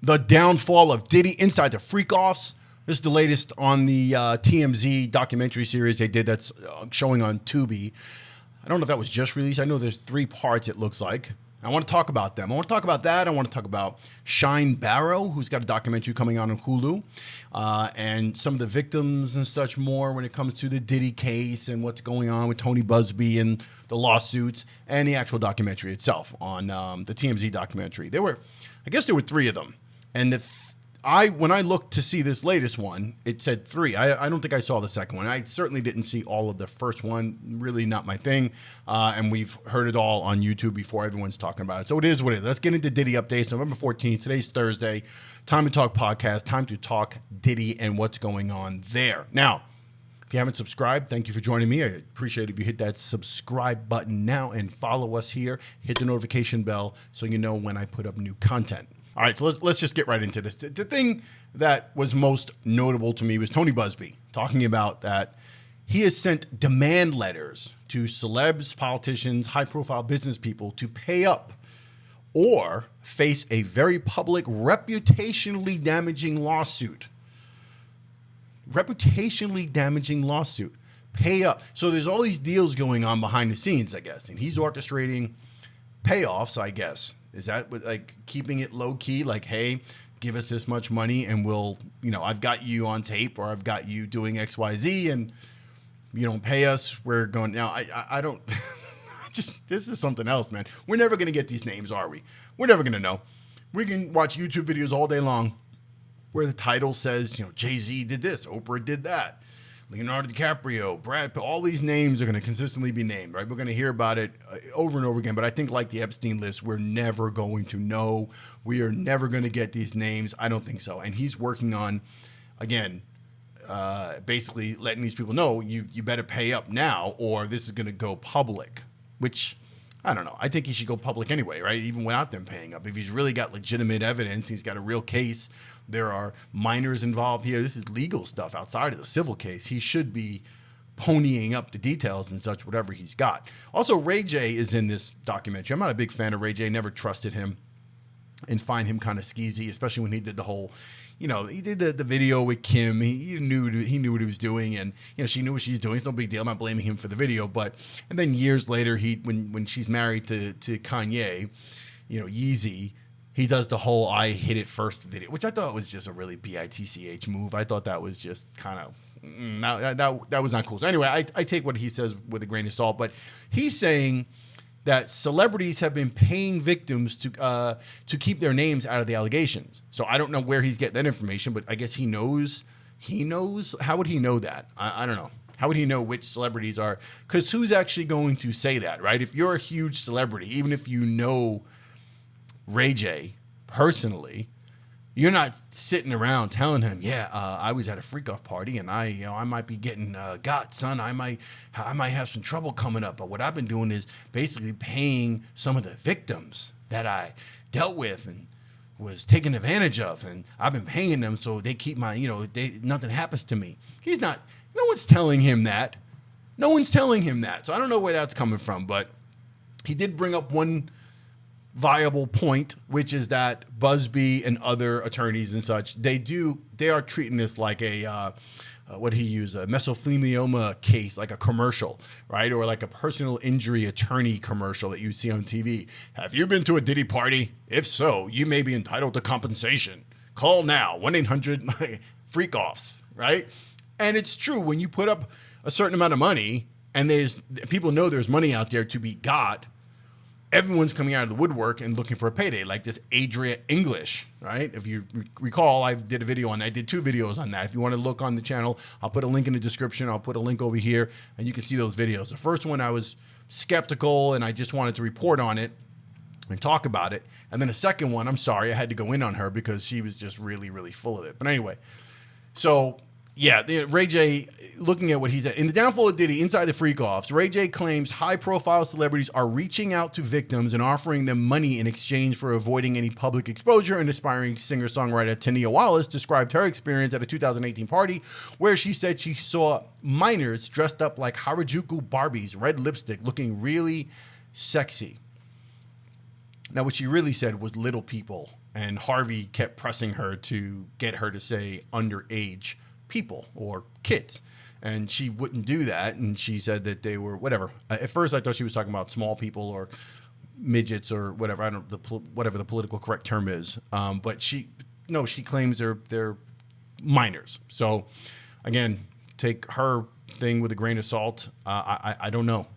The downfall of Diddy inside the Freakoffs. This is the latest on the TMZ documentary series they did that's showing on Tubi. I don't know if that was just released. I know there's 3 parts, it looks like. I want to talk about them. I want to talk about that. I want to talk about Shyne Barrow, who's got a documentary coming out on Hulu, and some of the victims and such more when it comes to the Diddy case and what's going on with Tony Busby and the lawsuits and the actual documentary itself on the TMZ documentary. I guess there were 3 of them. And when I looked to see this latest one, it said 3. I don't think I saw the second one. I certainly didn't see all of the first one. Really not my thing. And we've heard it all on YouTube before. Everyone's talking about it. So it is what it is. Let's get into Diddy updates. November 14th. Today's Thursday. Time to Talk podcast. Time to talk Diddy and what's going on there. Now, if you haven't subscribed, thank you for joining me. I appreciate it if you hit that subscribe button now and follow us here. Hit the notification bell so you know when I put up new content. All right, so let's just get right into this. The thing that was most notable to me was Tony Busby talking about that he has sent demand letters to celebs, politicians, high-profile business people to pay up or face a very public, reputationally damaging lawsuit. Reputationally damaging lawsuit. Pay up. So there's all these deals going on behind the scenes, I guess, and he's orchestrating payoffs, I guess. Is that like keeping it low key? Like, hey, give us this much money and we'll, I've got you on tape or I've got you doing X, Y, Z and you don't pay us. We're going now. I don't this is something else, man. We're never going to get these names, are we? We're never going to know. We can watch YouTube videos all day long where the title says, Jay-Z did this, Oprah did that. Leonardo DiCaprio, Brad Pitt, all these names are going to consistently be named, right? We're going to hear about it over and over again. But I think like the Epstein list, we're never going to know. We are never going to get these names. I don't think so. And he's working on, again, basically letting these people know you better pay up now or this is going to go public, which I don't know. I think he should go public anyway, right? Even without them paying up. If he's really got legitimate evidence, he's got a real case, there are minors involved here. This is legal stuff outside of the civil case. He should be ponying up the details and such, whatever he's got. Also, Ray J is in this documentary. I'm not a big fan of Ray J. Never trusted him and find him kind of skeezy, especially when he did the whole, he did the video with Kim. He knew what he was doing, and she knew what she's doing. It's no big deal. I'm not blaming him for the video, and then years later, when she's married to Kanye, Yeezy, he does the whole "I hit it first" video, which I thought was just a really bitch move. I thought that was just kind of that was not cool. So anyway, I take what he says with a grain of salt, but he's saying that celebrities have been paying victims to keep their names out of the allegations. So I don't know where he's getting that information, but I guess he knows. He knows. How would he know that? I don't know. How would he know which celebrities are? Because who's actually going to say that, right? If you're a huge celebrity, even if you know Ray J personally, you're not sitting around telling him, I was at a freak-off party and I might be getting got, son. I might have some trouble coming up. But what I've been doing is basically paying some of the victims that I dealt with and was taken advantage of, and I've been paying them so they keep my, nothing happens to me. He's not. No one's telling him that. No one's telling him that. So I don't know where that's coming from, but he did bring up one viable point, which is that Busby and other attorneys and such, they are treating this like a what he used, a mesothelioma case, like a commercial, right? Or like a personal injury attorney commercial that you see on TV. Have you been to a Diddy party? If so, you may be entitled to compensation. Call now, 1-800-FREAKOFFS, right? And it's true, when you put up a certain amount of money and people know there's money out there to be got, everyone's coming out of the woodwork and looking for a payday, like this Adria English, right? If you recall, I did 2 videos on that. If you want to look on the channel, I'll put a link in the description. I'll put a link over here and you can see those videos. The first one, I was skeptical and I just wanted to report on it and talk about it. And then the second one, I'm sorry, I had to go in on her because she was just really, really full of it. But anyway, so yeah, Ray J, looking at what he's at. In the downfall of Diddy, inside the Freakoffs, Ray J claims high-profile celebrities are reaching out to victims and offering them money in exchange for avoiding any public exposure. And aspiring singer-songwriter Tania Wallace described her experience at a 2018 party where she said she saw minors dressed up like Harajuku Barbies, red lipstick, looking really sexy. Now, what she really said was little people And Harvey kept pressing her to get her to say underage people or kids. And she wouldn't do that. And she said that they were whatever. At first, I thought she was talking about small people or midgets or whatever. I don't whatever the political correct term is. But she claims they're minors. So again, take her thing with a grain of salt. I don't know.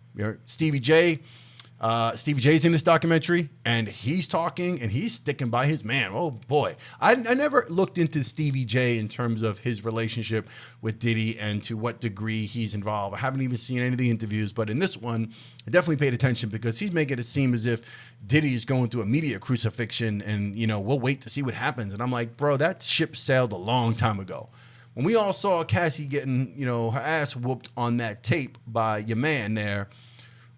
Stevie J's in this documentary, and he's talking and he's sticking by his man. Oh boy, I never looked into Stevie J in terms of his relationship with Diddy and to what degree he's involved. I haven't even seen any of the interviews, but in this one, I definitely paid attention because he's making it seem as if Diddy is going through a media crucifixion, and we'll wait to see what happens. And I'm like, bro, that ship sailed a long time ago. When we all saw Cassie getting, her ass whooped on that tape by your man there,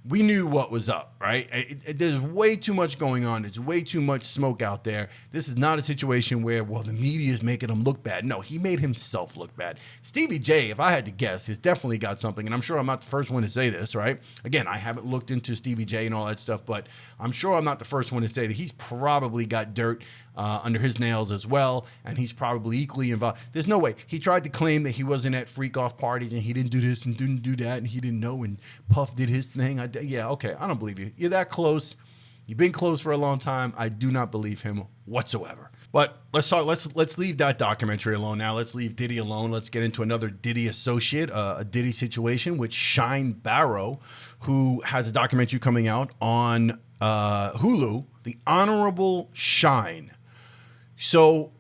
we knew what was up, right? There's way too much going on. There's way too much smoke out there. This is not a situation where, the media is making him look bad. No, he made himself look bad. Stevie J, if I had to guess, has definitely got something, and I'm sure I'm not the first one to say this, right? Again, I haven't looked into Stevie J and all that stuff, but I'm sure I'm not the first one to say that he's probably got dirt under his nails as well, and he's probably equally involved. There's no way. He tried to claim that he wasn't at freak-off parties and he didn't do this and didn't do that and he didn't know, and Puff did his thing. Yeah, okay, I don't believe you. You're that close. You've been close for a long time. I do not believe him whatsoever. But let's leave that documentary alone now. Let's leave Diddy alone. Let's get into another Diddy associate, a Diddy situation with Shyne Barrow, who has a documentary coming out on Hulu, The Honorable Shyne. So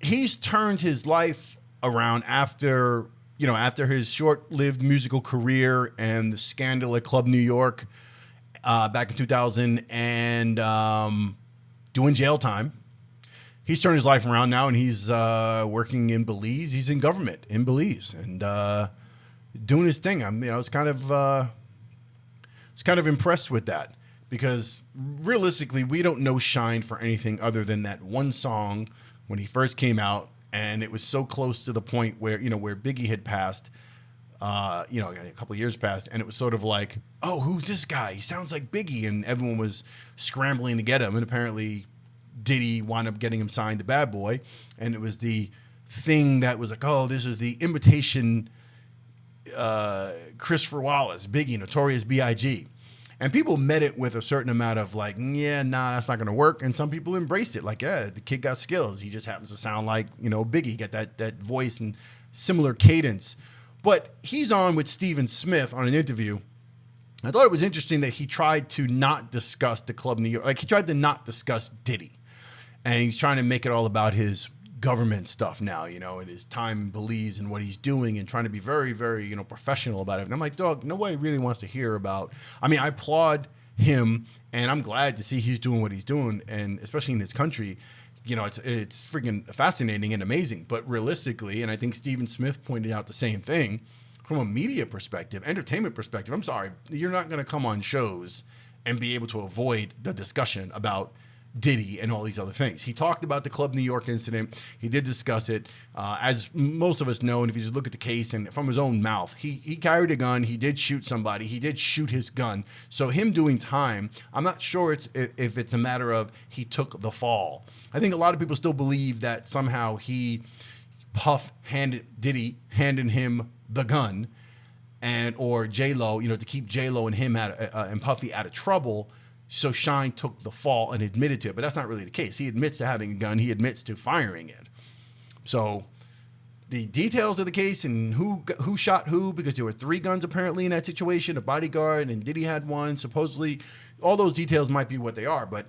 he's turned his life around after his short-lived musical career and the scandal at Club New York back in 2000 and doing jail time. He's turned his life around now, and he's working in Belize. He's in government in Belize and doing his thing. I was kind of impressed with that. Because realistically, we don't know Shyne for anything other than that one song when he first came out, and it was so close to the point where where Biggie had passed, a couple of years passed, and it was sort of like, oh, who's this guy? He sounds like Biggie, and everyone was scrambling to get him, and apparently Diddy wound up getting him signed to Bad Boy, and it was the thing that was like, oh, this is the imitation Christopher Wallace, Biggie, Notorious B.I.G. And people met it with a certain amount of like, that's not going to work. And some people embraced it. Like, yeah, the kid got skills. He just happens to sound like, Biggie, got that voice and similar cadence. But he's on with Stephen Smith on an interview. I thought it was interesting that he tried to not discuss the Club New York. Like, he tried to not discuss Diddy. And he's trying to make it all about his government stuff now, and his time in Belize and what he's doing and trying to be very, very, professional about it. And I'm like, dog, nobody really wants to hear about. I mean, I applaud him and I'm glad to see he's doing what he's doing. And especially in his country, it's freaking fascinating and amazing. But realistically, and I think Stephen Smith pointed out the same thing, from a media perspective, entertainment perspective, I'm sorry, you're not going to come on shows and be able to avoid the discussion about Diddy and all these other things. He talked about the Club New York incident. He did discuss it. As most of us know, and if you just look at the case and from his own mouth, he carried a gun. He did shoot somebody. He did shoot his gun. So him doing time, I'm not sure if it's a matter of he took the fall. I think a lot of people still believe that somehow Puff handed him the gun, or J-Lo, to keep J-Lo and him and Puffy out of trouble. So Shyne took the fall and admitted to it, but that's not really the case. He admits to having a gun. He admits to firing it. So the details of the case and who shot who, because there were 3 guns apparently in that situation, a bodyguard, and Diddy had one. Supposedly, all those details might be what they are, but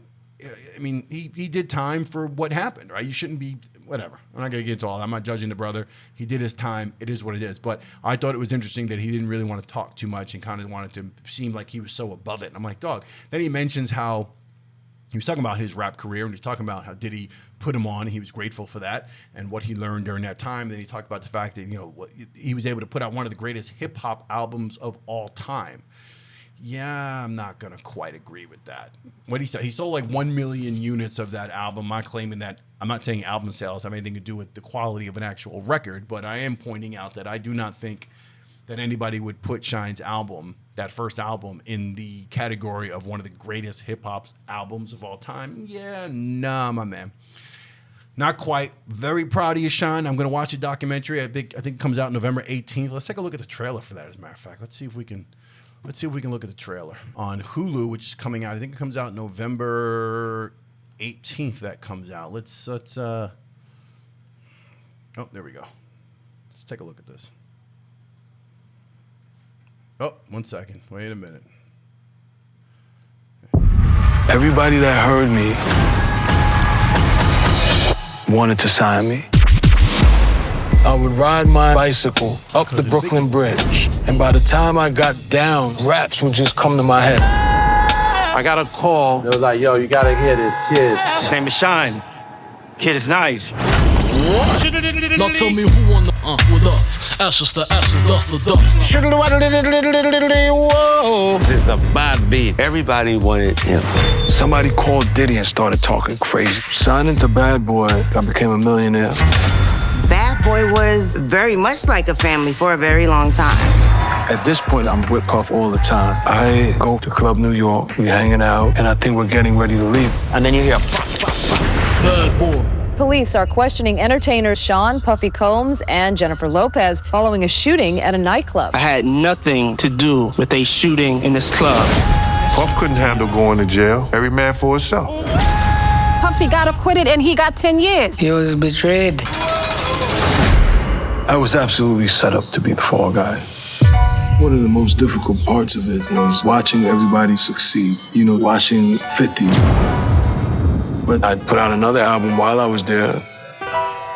I mean, he did time for what happened, right? You shouldn't be, whatever. I'm not going to get into all that. I'm not judging the brother. He did his time. It is what it is. But I thought it was interesting that he didn't really want to talk too much and kind of wanted to seem like he was so above it. And I'm like, dog. Then he mentions how he was talking about his rap career, and he's talking about how Diddy put him on, and he was grateful for that and what he learned during that time. Then he talked about the fact that, he was able to put out one of the greatest hip-hop albums of all time. Yeah, I'm not going to quite agree with that. What he said, he sold like 1 million units of that album. I'm not claiming that. I'm not saying album sales have anything to do with the quality of an actual record, but I am pointing out that I do not think that anybody would put Shyne's album, that first album, in the category of one of the greatest hip-hop albums of all time. Yeah, nah, my man. Not quite. Very proud of you, Shyne. I'm going to watch the documentary. I think it comes out November 18th. Let's take a look at the trailer for that, as a matter of fact. Let's see if we can look at the trailer on Hulu, which is coming out. I think it comes out November 18th. That comes out. Let's. Oh, there we go. Let's take a look at this. Oh, 1 second. Wait a minute. Everybody that heard me wanted to sign me. I would ride my bicycle up the Brooklyn Bridge, and by the time I got down, raps would just come to my head. I got a call. They was like, yo, you gotta hear this kid. His name is Shyne. Kid is nice. Now tell me who on the with us. Ashes to ashes, dust to dust. Whoa. This is a bad beat. Everybody wanted him. Somebody called Diddy and started talking crazy. Signing to Bad Boy, I became a millionaire. Bad Boy was very much like a family for a very long time. At this point, I'm with Puff all the time. I go to Club New York, we hanging out, and I think we're getting ready to leave. And then you hear Bad Boy. Police are questioning entertainers Sean Puffy Combs and Jennifer Lopez following a shooting at a nightclub. I had nothing to do with a shooting in this club. Puff couldn't handle going to jail. Every man for himself. Puffy got acquitted and he got 10 years. He was betrayed. I was absolutely set up to be the fall guy. One of the most difficult parts of it was watching everybody succeed. You know, watching 50. But I put out another album while I was there.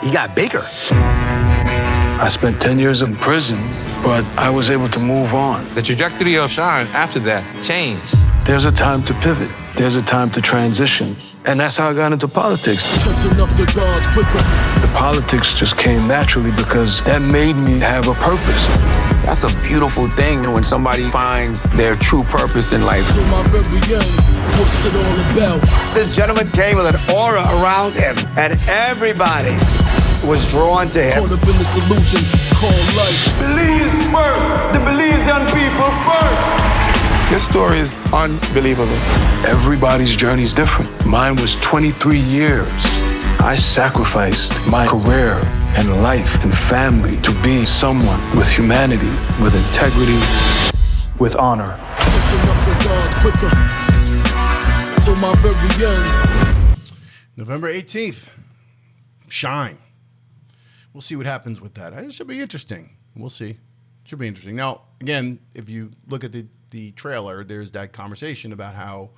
he got bigger. I spent 10 years in prison, but I was able to move on. The trajectory of Shyne after that changed. There's a time to pivot. There's a time to transition. And that's how I got into politics. The politics just came naturally because that made me have a purpose. That's a beautiful thing when somebody finds their true purpose in life. This gentleman came with an aura around him, and everybody was drawn to him. Believes first. The Belizean people first. This story is unbelievable. Everybody's journey is different. Mine was 23 years. I sacrificed my career and life and family to be someone with humanity, with integrity, with honor. November 18th, Shyne. We'll see what happens with that. It should be interesting. We'll see. Should be interesting. Now, again, if you look at the trailer, there's that conversation about how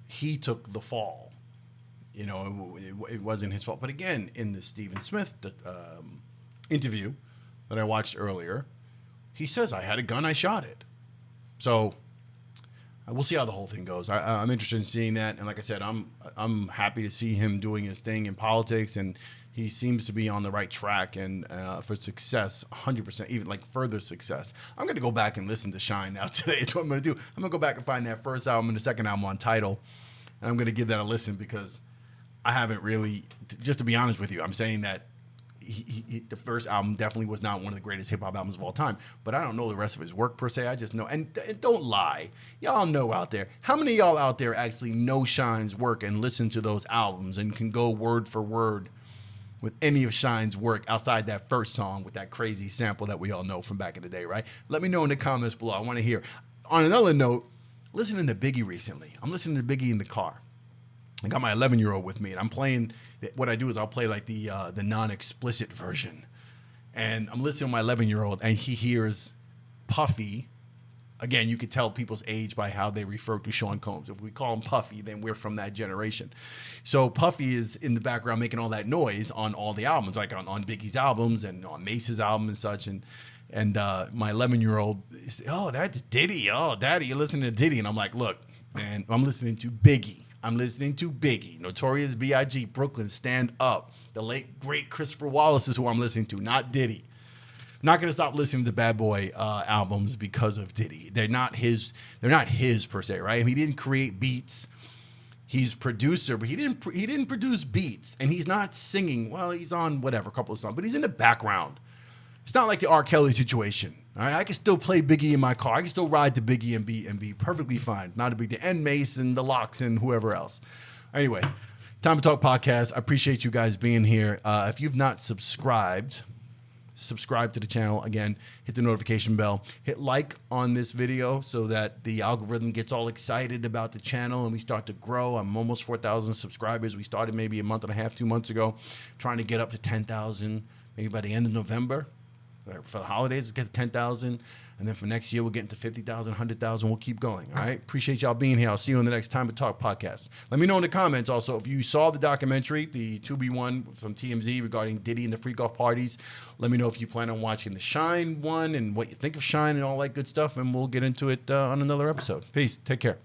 he took the fall. You know, it wasn't his fault. But again, in the Stephen Smith interview that I watched earlier, he says, I had a gun, I shot it. So we'll see how the whole thing goes. I'm interested in seeing that. And like I said, I'm happy to see him doing his thing in politics, and he seems to be on the right track and for success, 100%, even like further success. I'm going to go back and listen to Shyne now today. It's what I'm going to do. I'm going to go back and find that first album and the second album on Tidal, and I'm going to give that a listen because I haven't really, just to be honest with you, I'm saying that the first album definitely was not one of the greatest hip-hop albums of all time, but I don't know the rest of his work per se. I just know, and don't lie. Y'all know out there. How many of y'all out there actually know Shyne's work and listen to those albums and can go word for word with any of Shyne's work outside that first song with that crazy sample that we all know from back in the day, right? Let me know in the comments below. I want to hear. On another note, listening to Biggie recently. I'm listening to Biggie in the car. I got my 11-year-old with me, and I'm playing. What I do is I'll play like the non-explicit version, and I'm listening to my 11-year-old, and he hears Puffy. Again, you could tell people's age by how they refer to Sean Combs. If we call him Puffy, then we're from that generation. So Puffy is in the background making all that noise on all the albums, like on Biggie's albums and on Mace's album and such. And my 11-year-old is, oh, that's Diddy. Oh, Daddy, you're listening to Diddy. And I'm like, look, man, I'm listening to Biggie. I'm listening to Biggie. Notorious B.I.G., Brooklyn, Stand Up. The late, great Christopher Wallace is who I'm listening to, not Diddy. Not going to stop listening to Bad Boy albums because of Diddy. They're not his per se, right? I mean, he didn't create beats. He's producer, but he didn't produce beats, and he's not singing. Well, he's on whatever, a couple of songs, but he's in the background. It's not like the R. Kelly situation. All right, I can still play Biggie in my car. I can still ride to Biggie and be perfectly fine. Not a big deal. And Mace and the Locks and whoever else. Anyway, Time to Talk podcast. I appreciate you guys being here. If you've not subscribed to the channel. Again, hit the notification bell. Hit like on this video so that the algorithm gets all excited about the channel and we start to grow. I'm almost 4,000 subscribers. We started maybe a month and a half, 2 months ago, trying to get up to 10,000 maybe by the end of November. For the holidays, let's get to 10,000. And then for next year, we'll get into 50,000, 100,000. We'll keep going. All right. Appreciate y'all being here. I'll see you on the next Time to Talk podcast. Let me know in the comments also if you saw the documentary, the 2B1 from TMZ regarding Diddy and the freak-off parties. Let me know if you plan on watching the Shyne one and what you think of Shyne and all that good stuff. And we'll get into it on another episode. Peace. Take care.